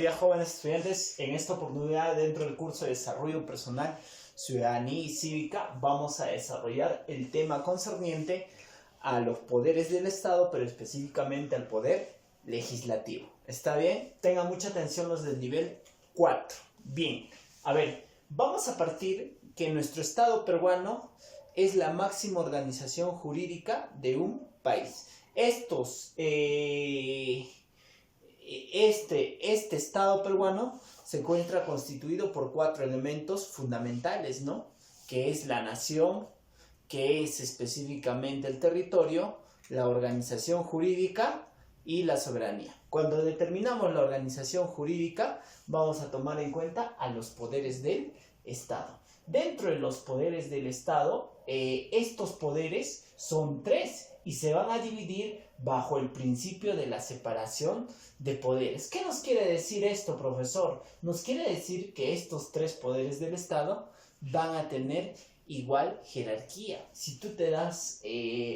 días, jóvenes estudiantes. En esta oportunidad, dentro del curso de Desarrollo Personal, Ciudadanía y Cívica, vamos a desarrollar el tema concerniente a los poderes del Estado, pero específicamente al poder legislativo. ¿Está bien? Tengan mucha atención los del nivel 4. Bien, a ver, vamos a partir que nuestro Estado peruano es la máxima organización jurídica de un país. Este Estado peruano se encuentra constituido por 4 elementos fundamentales, ¿no? Que es la nación, que es específicamente el territorio, la organización jurídica y la soberanía. Cuando determinamos la organización jurídica, vamos a tomar en cuenta a los poderes del Estado. Dentro de los poderes del Estado, estos poderes son 3 y se van a dividir bajo el principio de la separación de poderes. ¿Qué nos quiere decir esto, profesor? Nos quiere decir que estos 3 poderes del Estado van a tener igual jerarquía. Si tú te das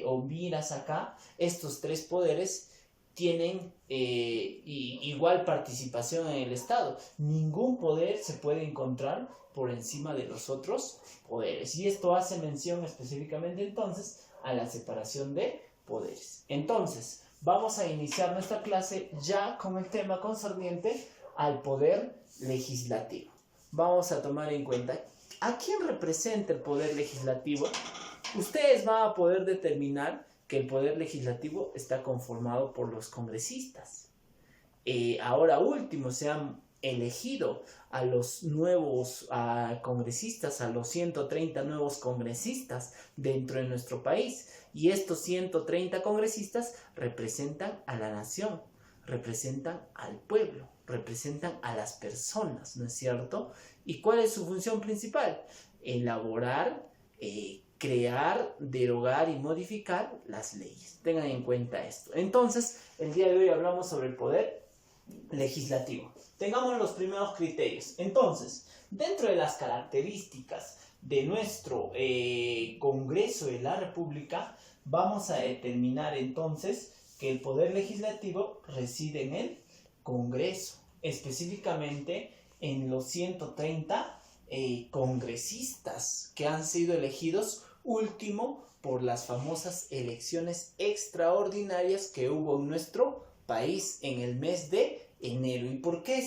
o miras acá, estos 3 poderes tienen igual participación en el Estado. Ningún poder se puede encontrar por encima de los otros poderes. Y esto hace mención específicamente entonces a la separación de poderes. Entonces, vamos a iniciar nuestra clase ya con el tema concerniente al poder legislativo. Vamos a tomar en cuenta a quién representa el poder legislativo. Ustedes van a poder determinar que el poder legislativo está conformado por los congresistas. Ahora último se han elegido a los nuevos congresistas, a los 130 nuevos congresistas dentro de nuestro país. Y estos 130 congresistas representan a la nación, representan al pueblo, representan a las personas, ¿no es cierto? ¿Y cuál es su función principal? Elaborar, crear, derogar y modificar las leyes. Tengan en cuenta esto. Entonces, el día de hoy hablamos sobre el poder legislativo. Tengamos los primeros criterios. Entonces, dentro de las características de nuestro Congreso de la República, vamos a determinar entonces que el poder legislativo reside en el Congreso, específicamente en los 130 congresistas que han sido elegidos último por las famosas elecciones extraordinarias que hubo en nuestro país en el mes de enero. ¿Y por qué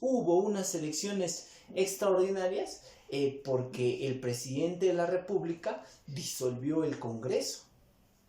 hubo unas elecciones extraordinarias? Porque el presidente de la República disolvió el Congreso.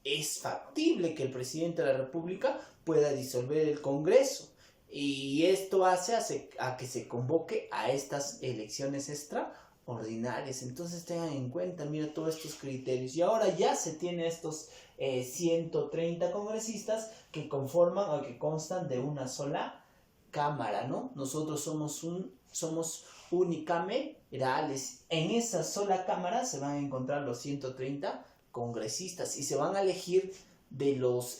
Es factible que el presidente de la República pueda disolver el Congreso. Y esto hace a que se convoque a estas elecciones extraordinarias. Entonces tengan en cuenta, mira todos estos criterios. Y ahora ya se tiene estos 130 congresistas que conforman o que constan de una sola cámara, ¿no? Nosotros somos unicamerales. En esa sola cámara se van a encontrar los 130 congresistas y se van a elegir de los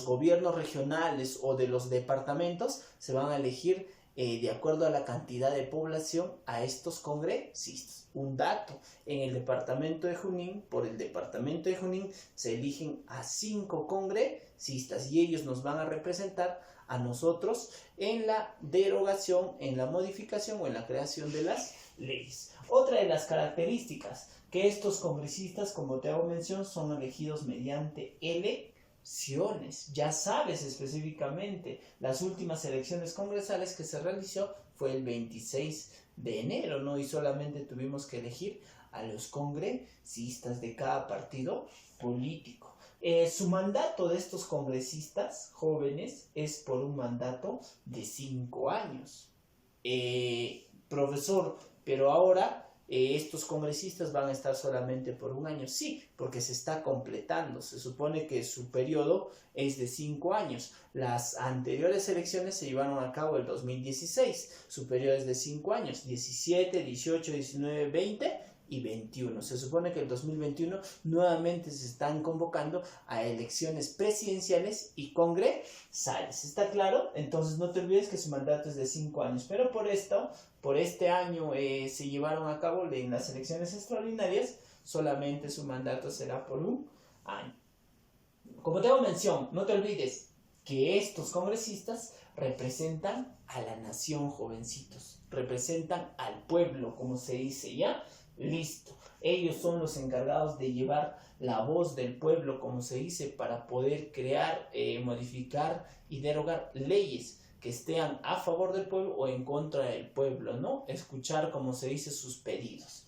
gobiernos regionales o de los departamentos, se van a elegir de acuerdo a la cantidad de población a estos congresistas. Un dato, en el departamento de Junín, por el departamento de Junín se eligen a 5 congresistas y ellos nos van a representar a nosotros en la derogación, en la modificación o en la creación de las leyes. Otra de las características, que estos congresistas, como te hago mención, son elegidos mediante elecciones. Ya sabes específicamente, las últimas elecciones congresales que se realizó fue el 26 de enero, ¿no? Y solamente tuvimos que elegir a los congresistas de cada partido político. Su mandato de estos congresistas jóvenes es por un mandato de 5 años. Profesor, pero ahora estos congresistas van a estar solamente por 1 año. Sí, porque se está completando. Se supone que su periodo es de 5 años. Las anteriores elecciones se llevaron a cabo el 2016. Su periodo es de 5 años. 17, 18, 19, 20 y 21. Se supone que el 2021 nuevamente se están convocando a elecciones presidenciales y congresales. ¿Está claro? Entonces no te olvides que su mandato es de 5 años. Pero por este año se llevaron a cabo en las elecciones extraordinarias, solamente su mandato será por 1 año. Como te hago mención, no te olvides, que estos congresistas representan a la nación, jovencitos, representan al pueblo, como se dice, ¿ya? Listo. Ellos son los encargados de llevar la voz del pueblo, como se dice, para poder crear, modificar y derogar leyes que estén a favor del pueblo o en contra del pueblo, ¿no? Escuchar, como se dice, sus pedidos.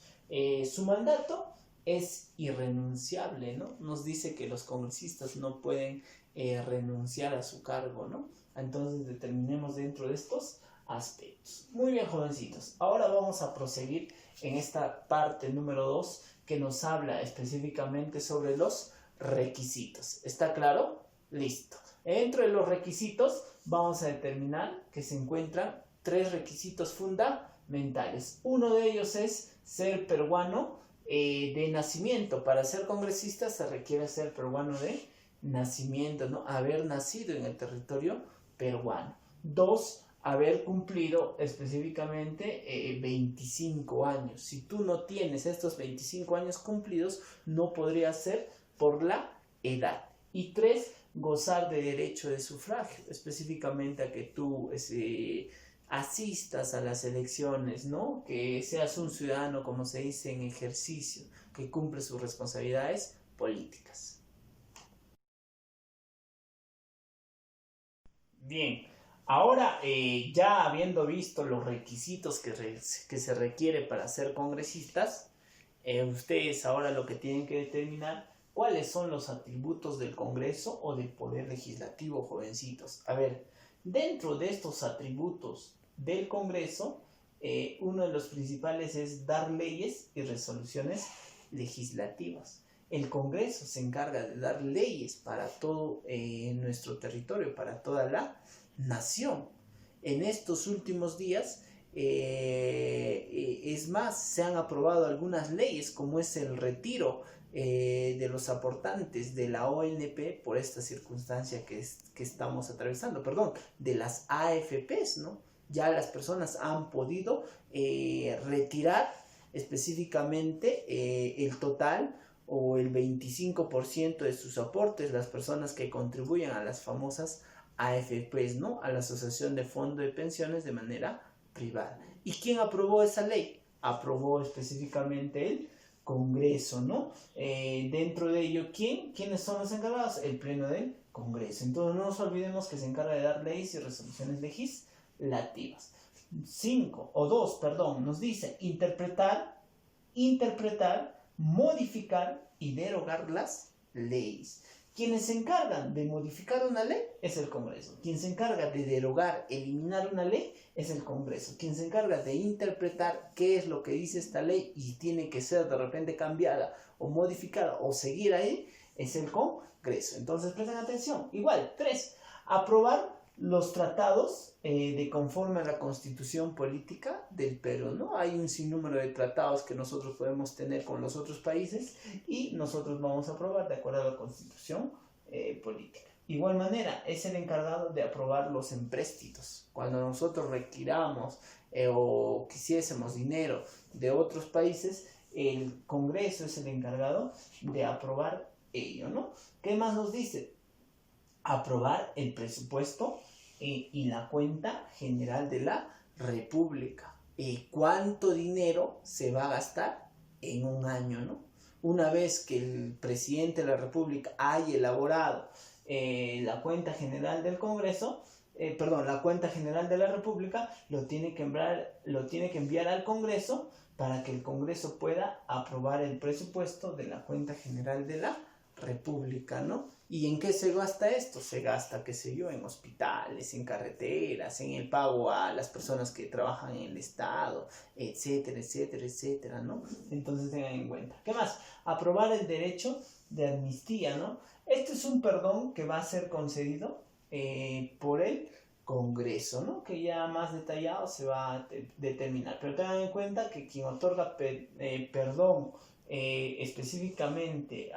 Su mandato es irrenunciable, ¿no? Nos dice que los congresistas no pueden renunciar a su cargo, ¿no? Entonces determinemos dentro de estos aspectos. Muy bien, jovencitos. Ahora vamos a proseguir en esta parte número 2 que nos habla específicamente sobre los requisitos. ¿Está claro? Listo. Dentro de los requisitos vamos a determinar que se encuentran 3 requisitos fundamentales. Uno de ellos es ser peruano de nacimiento. Para ser congresista se requiere ser peruano de nacimiento, ¿no? Haber nacido en el territorio peruano. 2, haber cumplido específicamente 25 años. Si tú no tienes estos 25 años cumplidos, no podría ser por la edad. Y 3, gozar de derecho de sufragio, específicamente a que tú asistas a las elecciones, ¿no? Que seas un ciudadano, como se dice, en ejercicio, que cumple sus responsabilidades políticas. Bien, ahora ya habiendo visto los requisitos que se requiere para ser congresistas, ustedes ahora lo que tienen que determinar cuáles son los atributos del Congreso o del Poder Legislativo, jovencitos. A ver, dentro de estos atributos del Congreso, uno de los principales es dar leyes y resoluciones legislativas. El Congreso se encarga de dar leyes para todo nuestro territorio, para toda la nación. En estos últimos días, es más, se han aprobado algunas leyes, como es el retiro de los aportantes de la ONP por esta circunstancia que estamos atravesando, de las AFPs, ¿no? Ya las personas han podido retirar específicamente el total o el 25% de sus aportes, las personas que contribuyen a las famosas AFPs, ¿no? A la Asociación de Fondo de Pensiones de manera privada. ¿Y quién aprobó esa ley? Aprobó específicamente el Congreso, ¿no? Dentro de ello, ¿quiénes son los encargados? El Pleno del Congreso. Entonces no nos olvidemos que se encarga de dar leyes y resoluciones legislativas. 2, nos dice interpretar, modificar y derogar las leyes. Quienes se encargan de modificar una ley es el Congreso. Quien se encarga de derogar, eliminar una ley es el Congreso. Quien se encarga de interpretar qué es lo que dice esta ley y tiene que ser de repente cambiada o modificada o seguir ahí es el Congreso. Entonces presten atención. Igual, 3, aprobar los tratados de conforme a la Constitución Política del Perú, ¿no? Hay un sinnúmero de tratados que nosotros podemos tener con los otros países y nosotros vamos a aprobar de acuerdo a la Constitución Política. Igual manera, es el encargado de aprobar los empréstitos. Cuando nosotros requiramos o quisiésemos dinero de otros países, el Congreso es el encargado de aprobar ello, ¿no? ¿Qué más nos dice? Aprobar el presupuesto y la cuenta general de la República. ¿Cuánto dinero se va a gastar en un año, ¿no? Una vez que el presidente de la República haya elaborado la cuenta general del Congreso, la cuenta general de la República, lo tiene que enviar al Congreso para que el Congreso pueda aprobar el presupuesto de la cuenta general de la República, ¿no? ¿Y en qué se gasta esto? Se gasta, qué sé yo, en hospitales, en carreteras, en el pago a las personas que trabajan en el Estado, etcétera, etcétera, etcétera, ¿no? Entonces tengan en cuenta. ¿Qué más? Aprobar el derecho de amnistía, ¿no? Este es un perdón que va a ser concedido por el Congreso, ¿no? Que ya más detallado se va a determinar. Pero tengan en cuenta que quien otorga perdón específicamente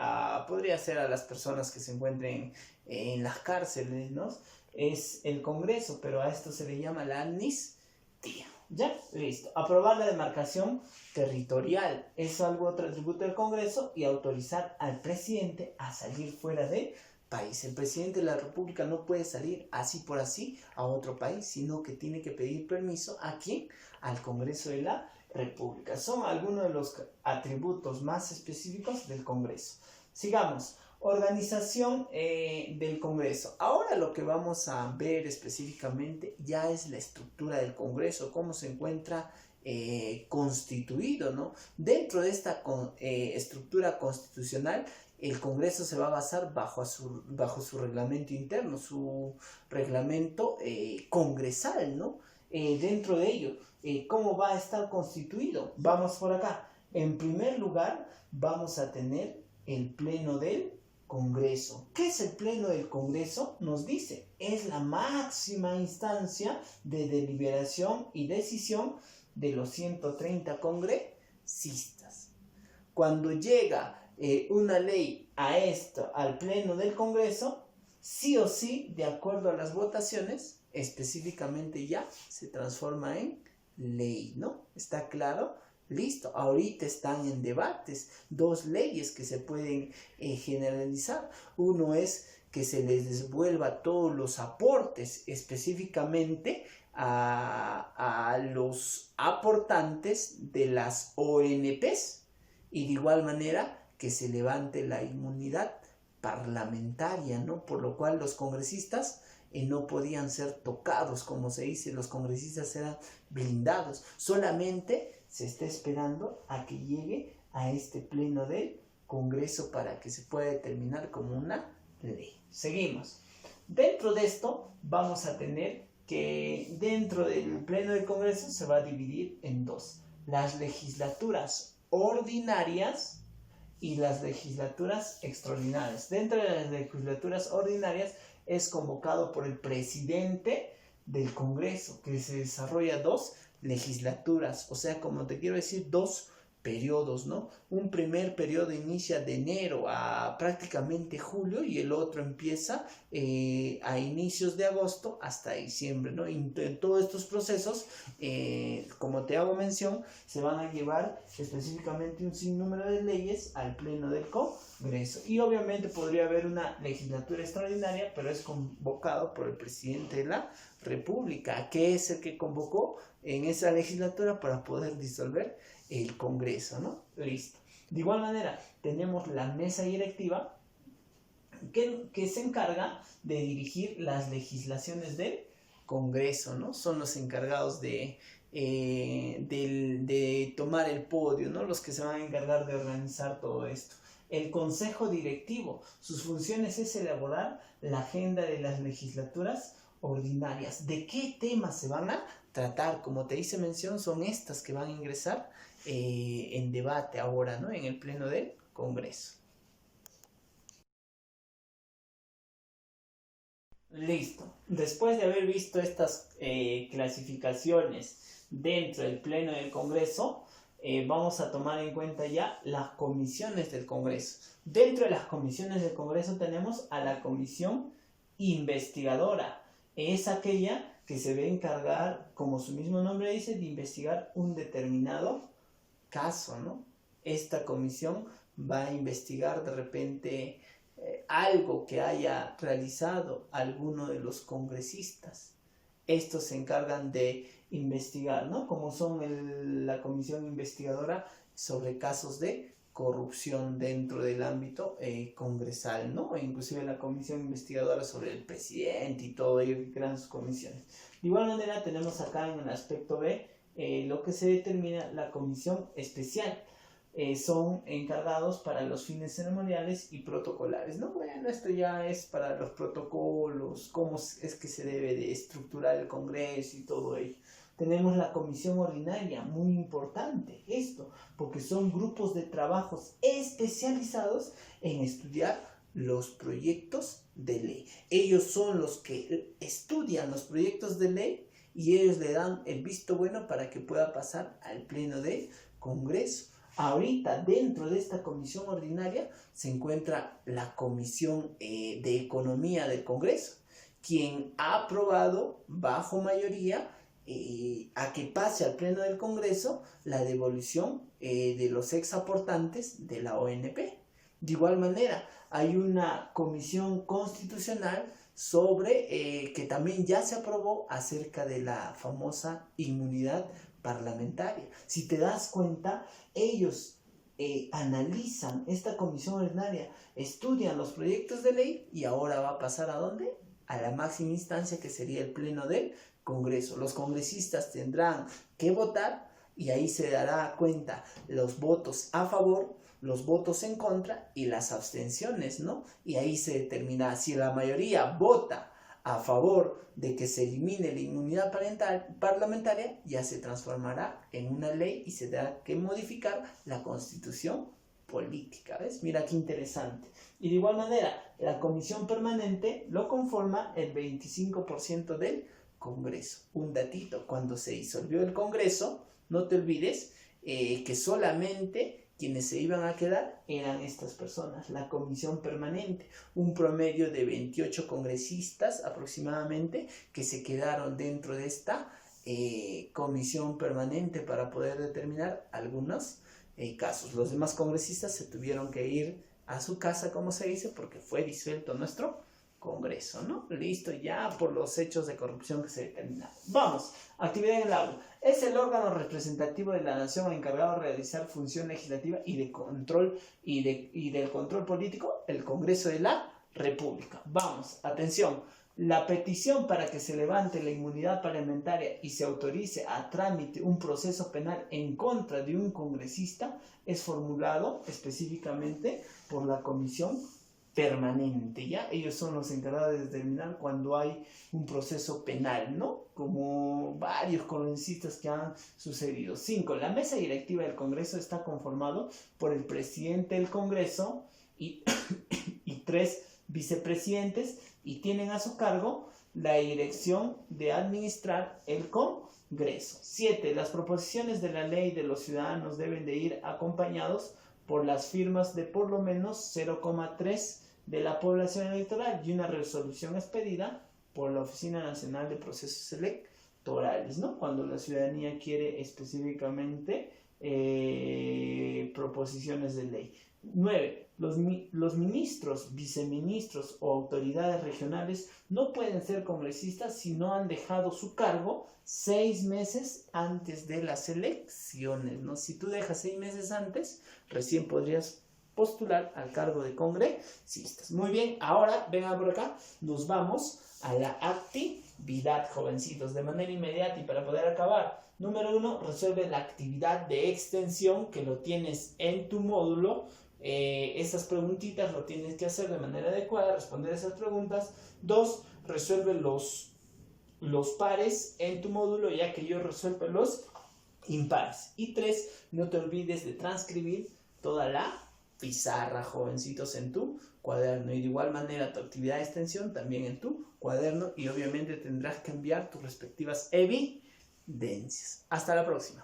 podría ser a las personas que se encuentren en las cárceles, ¿no? Es el Congreso, pero a esto se le llama la amnistía. ¿Ya? Listo. Aprobar la demarcación territorial es otro atributo del Congreso y autorizar al presidente a salir fuera de país. El presidente de la República no puede salir así por así a otro país, sino que tiene que pedir permiso ¿a quién? Al Congreso de la República. Son algunos de los atributos más específicos del Congreso. Sigamos. Organización del Congreso. Ahora lo que vamos a ver específicamente ya es la estructura del Congreso, cómo se encuentra constituido, ¿no? Dentro de esta estructura constitucional, el Congreso se va a basar bajo su reglamento interno, su reglamento congresal, ¿no? Dentro de ello, ¿cómo va a estar constituido? Vamos por acá. En primer lugar, vamos a tener el Pleno del Congreso. ¿Qué es el Pleno del Congreso? Nos dice, es la máxima instancia de deliberación y decisión de los 130 congresistas. Cuando llega una ley al Pleno del Congreso, sí o sí, de acuerdo a las votaciones, específicamente ya se transforma en ley, ¿no? ¿Está claro? Listo, ahorita están en debates dos leyes que se pueden generalizar. Uno es que se les devuelva todos los aportes específicamente a los aportantes de las ONPs y de igual manera que se levante la inmunidad parlamentaria, ¿no? Por lo cual los congresistas no podían ser tocados, como se dice, los congresistas eran blindados. Solamente se está esperando a que llegue a este Pleno del Congreso para que se pueda determinar como una ley. Seguimos. Dentro de esto vamos a tener que dentro del Pleno del Congreso se va a dividir en dos: las legislaturas ordinarias y las legislaturas extraordinarias. Dentro de las legislaturas ordinarias es convocado por el presidente del Congreso, que se desarrolla dos legislaturas, o sea, como te quiero decir, dos periodos, ¿no? Un primer periodo inicia de enero a prácticamente julio y el otro empieza a inicios de agosto hasta diciembre, ¿no? Y en todos estos procesos, como te hago mención, se van a llevar específicamente un sinnúmero de leyes al Pleno del Congreso. Y obviamente podría haber una legislatura extraordinaria, pero es convocado por el presidente de la República, que es el que convocó en esa legislatura para poder disolver el Congreso, ¿no? Listo. De igual manera, tenemos la mesa directiva que se encarga de dirigir las legislaciones del Congreso, ¿no? Son los encargados de tomar el podio, ¿no? Los que se van a encargar de organizar todo esto. El Consejo Directivo, sus funciones es elaborar la agenda de las legislaturas ordinarias. ¿De qué temas se van a tratar? Como te hice mención, son estas que van a ingresar en debate ahora, ¿no? En el Pleno del Congreso. Listo. Después de haber visto estas clasificaciones dentro del Pleno del Congreso, vamos a tomar en cuenta ya las comisiones del Congreso. Dentro de las comisiones del Congreso tenemos a la comisión investigadora. Es aquella que se va a encargar, como su mismo nombre dice, de investigar un determinado caso, ¿no? Esta comisión va a investigar de repente algo que haya realizado alguno de los congresistas. Estos se encargan de investigar, ¿no? Como son la comisión investigadora sobre casos de corrupción dentro del ámbito congresal, ¿no? E inclusive la comisión investigadora sobre el presidente y todo ello, que crean sus comisiones. De igual manera tenemos acá en el aspecto B lo que se determina la comisión especial. Son encargados para los fines ceremoniales y protocolares, ¿no? Bueno, esto ya es para los protocolos, cómo es que se debe de estructurar el Congreso y todo ello. Tenemos la comisión ordinaria, muy importante esto, porque son grupos de trabajos especializados en estudiar los proyectos de ley. Ellos son los que estudian los proyectos de ley y ellos le dan el visto bueno para que pueda pasar al Pleno del Congreso. Ahorita dentro de esta comisión ordinaria se encuentra la comisión de economía del Congreso, quien ha aprobado bajo mayoría a que pase al Pleno del Congreso la devolución de los ex aportantes de la ONP. De igual manera, hay una comisión constitucional sobre que también ya se aprobó acerca de la famosa inmunidad parlamentaria. Si te das cuenta, ellos analizan esta comisión ordinaria, estudian los proyectos de ley y ahora va a pasar ¿a dónde? A la máxima instancia, que sería el pleno del Congreso. Los congresistas tendrán que votar y ahí se dará cuenta los votos a favor, los votos en contra y las abstenciones, ¿no? Y ahí se determina si la mayoría vota a favor de que se elimine la inmunidad parlamentaria, ya se transformará en una ley y se tendrá que modificar la constitución política. ¿Ves? Mira qué interesante. Y de igual manera, la comisión permanente lo conforma el 25% del Congreso. Un datito, cuando se disolvió el Congreso, no te olvides que solamente quienes se iban a quedar eran estas personas, la comisión permanente, un promedio de 28 congresistas aproximadamente que se quedaron dentro de esta comisión permanente para poder determinar algunos casos. Los demás congresistas se tuvieron que ir a su casa, como se dice, porque fue disuelto nuestro Congreso, ¿no? Listo, ya por los hechos de corrupción que se determinaron. Vamos, actividad en el aula. Es el órgano representativo de la nación encargado de realizar función legislativa y de control y del control político, el Congreso de la República. Vamos, atención. La petición para que se levante la inmunidad parlamentaria y se autorice a trámite un proceso penal en contra de un congresista es formulado específicamente por la comisión permanente, ¿ya? Ellos son los encargados de determinar cuando hay un proceso penal, ¿no? Como varios congresistas que han sucedido. 5. La mesa directiva del Congreso está conformado por el presidente del Congreso y 3 vicepresidentes y tienen a su cargo la dirección de administrar el Congreso. 7. Las proposiciones de la ley de los ciudadanos deben de ir acompañados por las firmas de por lo menos 0,3 de la población electoral y una resolución expedida por la Oficina Nacional de Procesos Electorales, ¿no? Cuando la ciudadanía quiere específicamente proposiciones de ley. 9. Los ministros, viceministros o autoridades regionales no pueden ser congresistas si no han dejado su cargo 6 meses antes de las elecciones, ¿no? Si tú dejas 6 meses antes, recién podrías postular al cargo de congresistas. Muy bien, ahora vengan por acá, nos vamos a la actividad, jovencitos, de manera inmediata y para poder acabar. Número 1, resuelve la actividad de extensión que lo tienes en tu módulo. Esas preguntitas lo tienes que hacer de manera adecuada, responder esas preguntas. 2, resuelve los pares en tu módulo, ya que yo resuelvo los impares. Y 3, no te olvides de transcribir toda la pizarra, jovencitos, en tu cuaderno. Y de igual manera tu actividad de extensión también en tu cuaderno. Y obviamente tendrás que enviar tus respectivas evidencias. Hasta la próxima.